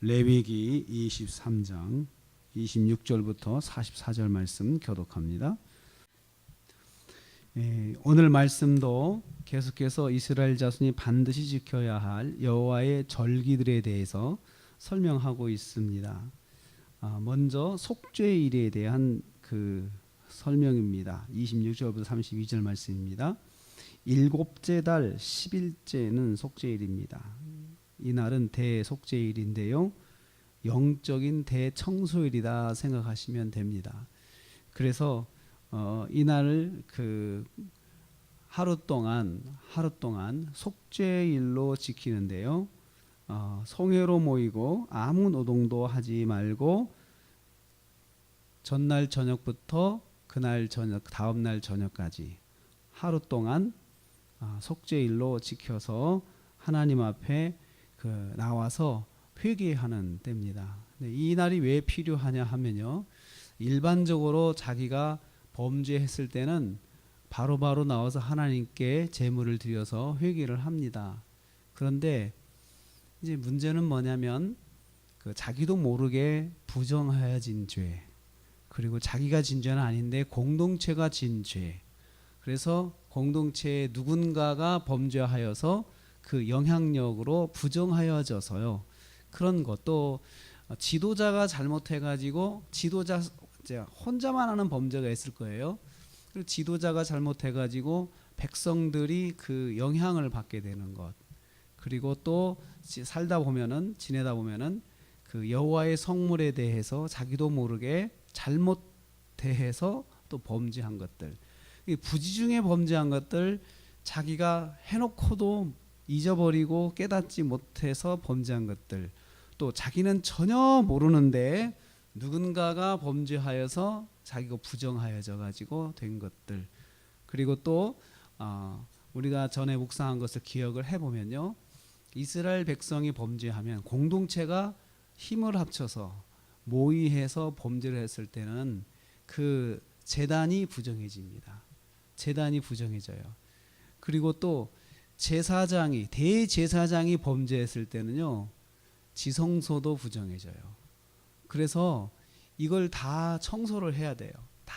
레위기 23장 26절부터 44절 말씀 교독합니다. 오늘 말씀도 계속해서 이스라엘 자손이 반드시 지켜야 할 여호와의 절기들에 대해서 설명하고 있습니다. 먼저 속죄일에 대한 그 설명입니다. 26절부터 32절 말씀입니다. 일곱째 달 10일째는 속죄일입니다. 이날은 대속죄일인데요, 영적인 대청소일이다 생각하시면 됩니다. 그래서 이날을 하루 동안 속죄일로 지키는데요, 성회로 모이고 아무 노동도 하지 말고 전날 저녁부터 그날 저녁, 다음날 저녁까지 하루 동안 속죄일로 지켜서 하나님 앞에 나와서 회개하는 때입니다. 이 날이 왜 필요하냐 하면요, 일반적으로 자기가 범죄했을 때는 바로바로 나와서 하나님께 제물을 드려서 회개를 합니다. 그런데 이제 문제는 뭐냐면 자기도 모르게 부정하여진 죄, 그리고 자기가 진 죄는 아닌데 공동체가 진 죄, 그래서 공동체에 누군가가 범죄하여서 그 영향력으로 부정하여져서요, 그런 것도 지도자가 잘못해가지고 지도자 혼자만 하는 범죄가 있을 거예요. 그리고 지도자가 잘못해가지고 백성들이 그 영향을 받게 되는 것, 그리고 또 살다 보면은 지내다 보면은 그 여호와의 성물에 대해서 자기도 모르게 잘못 대해서 또 범죄한 것들, 부지중에 범죄한 것들, 자기가 해놓고도 잊어버리고 깨닫지 못해서 범죄한 것들, 또 자기는 전혀 모르는데 누군가가 범죄하여서 자기가 부정하여져 가지고 된 것들, 그리고 또 우리가 전에 묵상한 것을 기억을 해보면요, 이스라엘 백성이 범죄하면 공동체가 힘을 합쳐서 모의해서 범죄를 했을 때는 그 제단이 부정해집니다. 제단이 부정해져요. 그리고 또 대제사장이 범죄했을 때는요, 지성소도 부정해져요. 그래서 이걸 다 청소를 해야 돼요. 다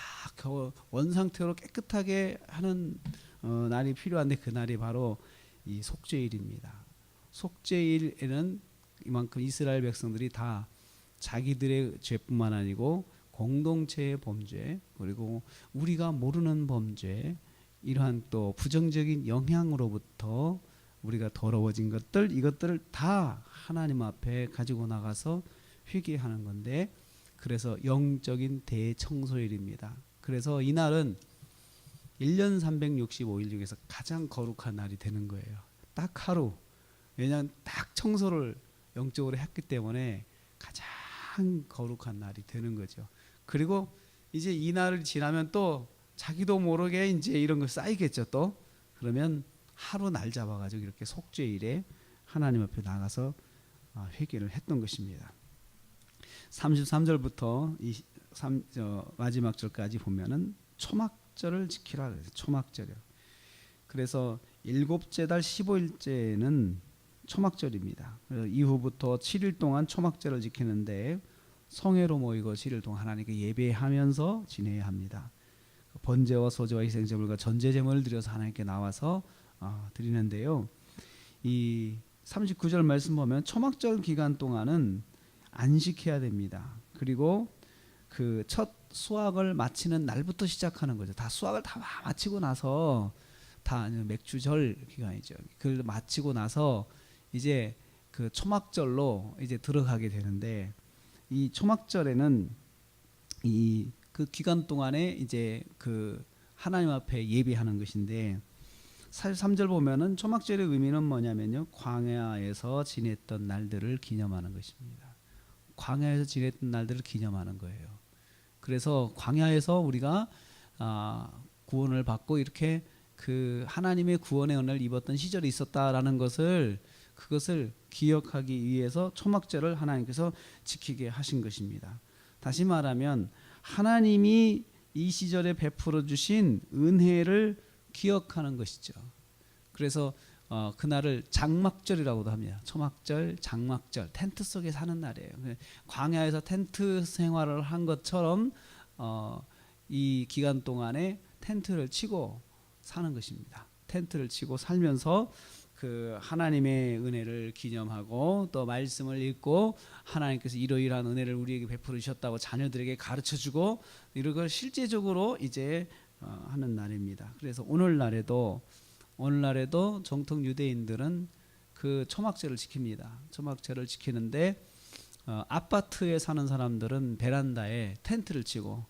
원상태로 깨끗하게 하는 날이 필요한데, 그 날이 바로 이 속죄일입니다. 속죄일에는 이만큼 이스라엘 백성들이 다 자기들의 죄뿐만 아니고 공동체의 범죄, 그리고 우리가 모르는 범죄, 이러한 또 부정적인 영향으로부터 우리가 더러워진 것들, 이것들을 다 하나님 앞에 가지고 나가서 회개하는 건데, 그래서 영적인 대청소일입니다. 그래서 이날은 1년 365일 중에서 가장 거룩한 날이 되는 거예요. 딱 하루. 왜냐하면 딱 청소를 영적으로 했기 때문에 가장 거룩한 날이 되는 거죠. 그리고 이제 이 날을 지나면 또 자기도 모르게 이제 이런 거 쌓이겠죠. 또 그러면 하루 날 잡아가지고 이렇게 속죄일에 하나님 앞에 나가서 회개를 했던 것입니다. 33절부터 마지막 절까지 보면은 초막절을 지키라 그래서 초막절이요. 그래서 일곱째 달 15일째는 초막절입니다. 그래서 이후부터 7일 동안 초막절을 지키는데, 성회로 모이고 7일 동안 하나님께 예배하면서 지내야 합니다. 번제와 소제와 희생제물과 전제제물을 드려서 하나님께 나와서 드리는데요, 이 39절 말씀 보면 초막절 기간 동안은 안식해야 됩니다. 그리고 그 첫 수확을 마치는 날부터 시작하는 거죠. 다 수확을 다 마치고 나서, 다 맥주절 기간이죠. 그걸 마치고 나서 이제 그 초막절로 이제 들어가게 되는데, 이 초막절에는 그 기간 동안에 이제 그 하나님 앞에 예배하는 것인데, 43절 보면은 초막절의 의미는 뭐냐면요, 광야에서 지냈던 날들을 기념하는 것입니다. 광야에서 지냈던 날들을 기념하는 거예요. 그래서 광야에서 우리가 구원을 받고 이렇게 그 하나님의 구원의 은혜를 입었던 시절이 있었다라는 것을, 그것을 기억하기 위해서 초막절을 하나님께서 지키게 하신 것입니다. 다시 말하면 하나님이 이 시절에 베풀어 주신 은혜를 기억하는 것이죠. 그래서 그날을 장막절이라고도 합니다. 초막절, 장막절, 텐트 속에 사는 날이에요. 광야에서 텐트 생활을 한 것처럼 이 기간 동안에 텐트를 치고 사는 것입니다. 텐트를 치고 살면서 그 하나님의 은혜를 기념하고 또 말씀을 읽고 하나님께서 이러이러한 은혜를 우리에게 베풀으셨다고 자녀들에게 가르쳐주고 이런 걸 실제적으로 이제 하는 날입니다. 그래서 오늘날에도 정통 유대인들은 그 초막절을 지킵니다. 초막절을 지키는데 아파트에 사는 사람들은 베란다에 텐트를 치고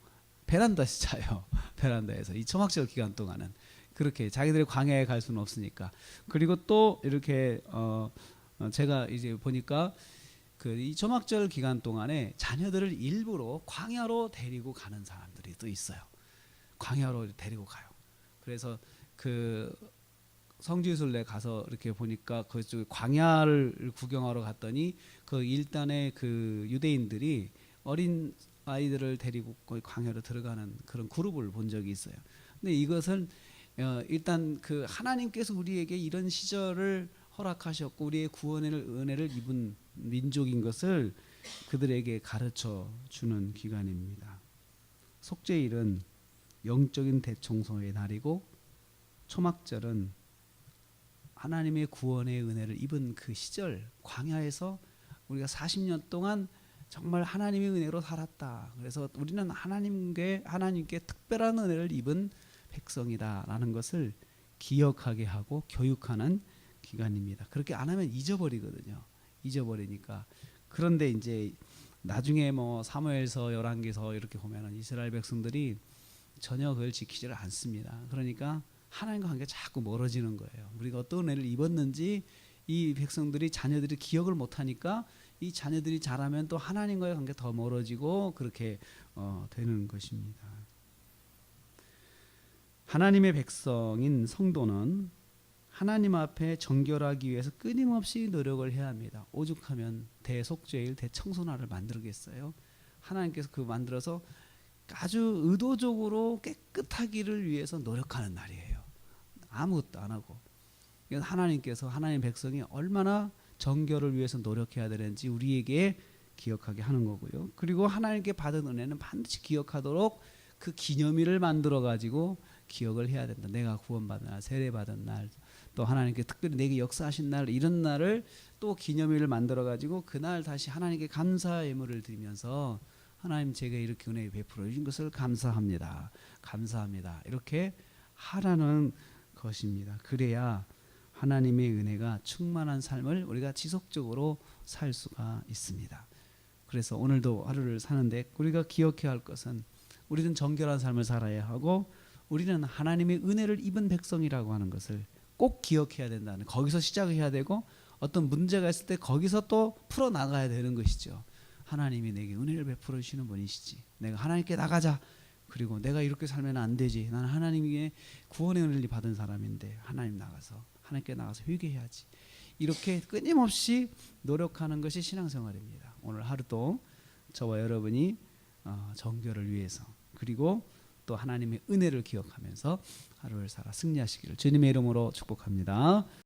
베란다에서 자요. 베란다에서 이 초막절 기간 동안은 그렇게 자기들이 광야에 갈 수는 없으니까. 그리고 또 이렇게 제가 이제 보니까 그 이 초막절 기간 동안에 자녀들을 일부러 광야로 데리고 가는 사람들이 또 있어요. 광야로 데리고 가요. 그래서 그 성지순례 가서 이렇게 보니까 그쪽 광야를 구경하러 갔더니 그 일단의 그 유대인들이 어린 아이들을 데리고 거기 광야로 들어가는 그런 그룹을 본 적이 있어요. 근데 이것은 일단 그 하나님께서 우리에게 이런 시절을 허락하셨고 우리의 구원의 은혜를 입은 민족인 것을 그들에게 가르쳐 주는 기간입니다. 속죄일은 영적인 대청소의 날이고 초막절은 하나님의 구원의 은혜를 입은 그 시절 광야에서 우리가 40년 동안 정말 하나님의 은혜로 살았다. 그래서 우리는 하나님께 특별한 은혜를 입은 백성이다라는 것을 기억하게 하고 교육하는 기간입니다. 그렇게 안 하면 잊어버리거든요. 잊어버리니까. 그런데 이제 나중에 뭐 사무엘서 열왕기서 이렇게 보면은 이스라엘 백성들이 전혀 그걸 지키지를 않습니다. 그러니까 하나님과 관계가 자꾸 멀어지는 거예요. 우리가 어떤 은혜를 입었는지 이 백성들이 자녀들이 기억을 못하니까 이 자녀들이 자라면 또 하나님과의 관계가 더 멀어지고 그렇게 되는 것입니다. 하나님의 백성인 성도는 하나님 앞에 정결하기 위해서 끊임없이 노력을 해야 합니다. 오죽하면 대속죄일 대청소날을 만들겠어요? 하나님께서 그 만들어서 아주 의도적으로 깨끗하기를 위해서 노력하는 날이에요. 아무것도 안 하고. 이건 하나님께서 하나님 백성이 얼마나 정결을 위해서 노력해야 되는지 우리에게 기억하게 하는 거고요. 그리고 하나님께 받은 은혜는 반드시 기억하도록 그 기념일을 만들어 가지고 기억을 해야 된다. 내가 구원받은 날, 세례받은 날, 또 하나님께 특별히 내게 역사하신 날, 이런 날을 또 기념일을 만들어 가지고 그날 다시 하나님께 감사 예물을 드리면서 하나님 제가 이렇게 은혜 베풀어 주신 것을 감사합니다. 감사합니다. 이렇게 하라는 것입니다. 그래야 하나님의 은혜가 충만한 삶을 우리가 지속적으로 살 수가 있습니다. 그래서 오늘도 하루를 사는데 우리가 기억해야 할 것은 우리는 정결한 삶을 살아야 하고 우리는 하나님의 은혜를 입은 백성이라고 하는 것을 꼭 기억해야 된다는, 거기서 시작을 해야 되고 어떤 문제가 있을 때 거기서 또 풀어나가야 되는 것이죠. 하나님이 내게 은혜를 베풀어 주시는 분이시지. 내가 하나님께 나가자. 그리고 내가 이렇게 살면 안 되지. 나는 하나님의 구원의 은혜를 받은 사람인데 하나님께 나가서 회개해야지. 이렇게 끊임없이 노력하는 것이 신앙생활입니다. 오늘 하루도 저와 여러분이 정결을 위해서 그리고 또 하나님의 은혜를 기억하면서 하루를 살아 승리하시기를 주님의 이름으로 축복합니다.